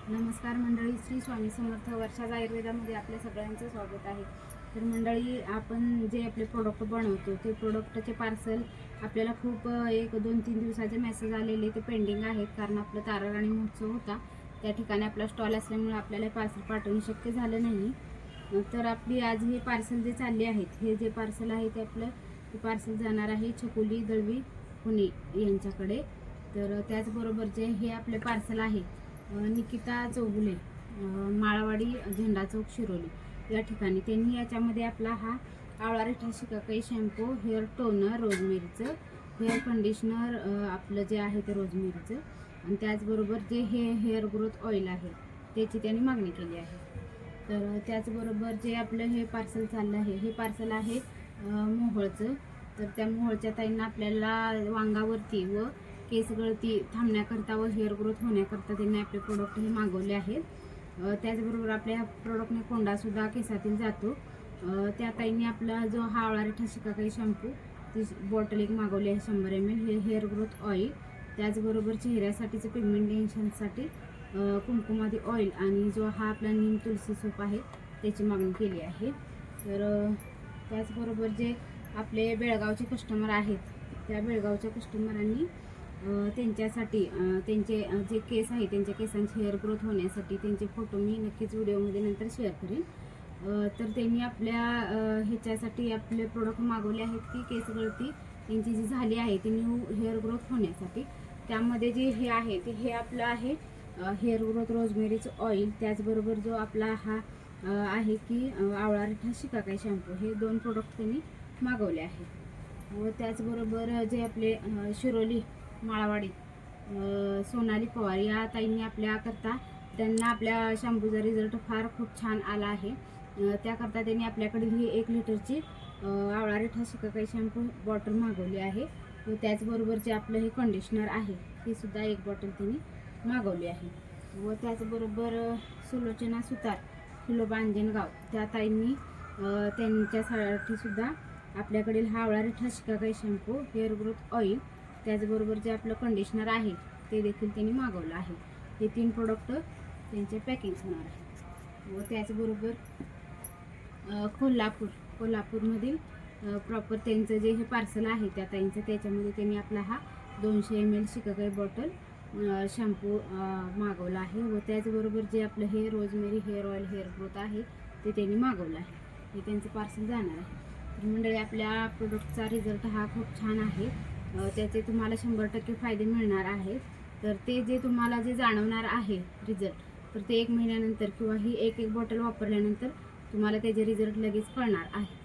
नमस्कार मंडळी, श्री स्वामी समर्थ वर्षाज आयुर्वेदामध्ये आपल्या सगळ्यांचं स्वागत आहे. तर मंडळी, आपण जे आपले प्रोडक्ट बनवतो ते प्रोडक्टचे पार्सल आपल्याला खूप 1-2-3 दिवसाचे मेसेज आलेले ते पेंडिंग आहेत. कारण आपलं ताराराणी महोत्सव होता, त्या ठिकाणी आपला स्टॉल असल्यामुळे आपल्याला पार्सल पाठवणं शक्य झालं नाही. तर आपली आज हे पार्सल जे चालले आहेत, हे जे पार्सल आहे ते आपलं पार्सल जाणार आहे छकुली दळवी पुणे यांच्याकडे. तर त्याचबरोबर जे हे आपले पार्सल आहे निकिता चौगुले, माळावाडी, झेंडा चौक, शिरोली या ठिकाणी, त्यांनी याच्यामध्ये आपला हा आवळा रिठा शिकाकाई शॅम्पू, हेअर टोनर रोजमेरीचं, हेअर कंडिशनर आपलं जे आहे ते रोजमेरीचं, आणि त्याचबरोबर जे हे हेअर ग्रोथ ऑइल आहे त्याची त्यांनी मागणी केली आहे. तर त्याचबरोबर जे आपलं हे पार्सल चाललं आहे, हे पार्सल आहे मोहोळचं. तर त्या मोहोळच्या ताईंना आपल्याला वांगावरती व केस गळती थांबण्याकरता व हेअर ग्रोथ होण्याकरता त्यांनी आपले प्रोडक्ट हे मागवले आहेत. त्याचबरोबर आपल्या ह्या प्रोडक्टने कोंडासुद्धा केसातील जातो. त्या ताईंनी आपला जो हा आवळा रिठा शिकाकाई शॅम्पू ती बॉटल एक मागवली आहे 100 ml, हे हेअर ग्रोथ ऑइल, त्याचबरोबर चेहऱ्यासाठीचं पिगमेंटेशनसाठी कुंकुमादी ऑइल, आणि जो हा आपला नीम तुलसी सोप आहे त्याची मागणी केली आहे. तर त्याचबरोबर जे आपले बेळगावचे कस्टमर आहेत, त्या बेळगावच्या कस्टमरांनी त्यांच्यासाठी त्यांचे जे केस आहे त्यांच्या केसांची हेअर ग्रोथ होण्यासाठी त्यांचे फोटो मी नक्कीच व्हिडिओमध्ये नंतर शेअर करेन. तर त्यांनी आपल्या ह्याच्यासाठी आपले प्रोडक्ट मागवले आहेत की केस गळती त्यांची जी झाली आहे ती न्यू हेअर ग्रोथ होण्यासाठी. त्यामध्ये जे हे आहे ते हे आपलं आहे हेअर ग्रोथ रोजमेरीचं ऑइल, त्याचबरोबर जो आपला हा आहे की आवळा रिठा शिकाकाई शॅम्पू, हे 2 प्रोडक्ट त्यांनी मागवले आहेत. व त्याचबरोबर जे आपले शिरोली माळावाडी सोनाली पवार या ताईंनी आपल्याकरता, त्यांना आपल्या शॅम्पूचा रिझल्ट फार खूप छान आला आहे. त्याकरता त्यांनी आपल्याकडील ही 1 लिटरची आवळा रिठा शिकाकाई शॅम्पू बॉटल मागवली आहे. व त्याचबरोबर जे आपलं हे कंडिशनर आहे ते सुद्धा 1 बॉटल त्यांनी मागवली आहे. व त्याचबरोबर सुलोचना सुतार, फुलोबा अंजनगाव, त्या ताईंनी त्यांच्यासाठी सुद्धा आपल्याकडील हा आवळा रिठा shikakai shampoo, hair growth oil, त्याचबरोबर जे आपलं कंडिशनर आहे ते देखील त्यांनी मागवलं आहे. हे 3 प्रोडक्ट त्यांचे पॅकिंग होणार आहे. व त्याचबरोबर कोल्हापूरमधील प्रॉपर त्यांचं जे हे पार्सल आहे त्या ताईंचं, त्याच्यामध्ये त्यांनी आपला हा 200 ml शिकाकाई बॉटल शॅम्पू मागवला आहे. व त्याचबरोबर जे आपलं हे rosemary hair oil hair growth आहे ते त्यांनी मागवलं आहे. हे त्यांचं पार्सल जाणार आहे. तर मंडळी, आपल्या प्रोडक्टचा रिझल्ट हा खूप छान आहे. त्याचे तुम्हाला 100% फायदे मिळणार आहेत. तर ते जे तुम्हाला जे जाणवणार आहे रिझल्ट, तर ते 1 महिन्यानंतर किंवा ही एक बॉटल वापरल्यानंतर तुम्हाला त्याचे रिझल्ट लगेच कळणार आहे.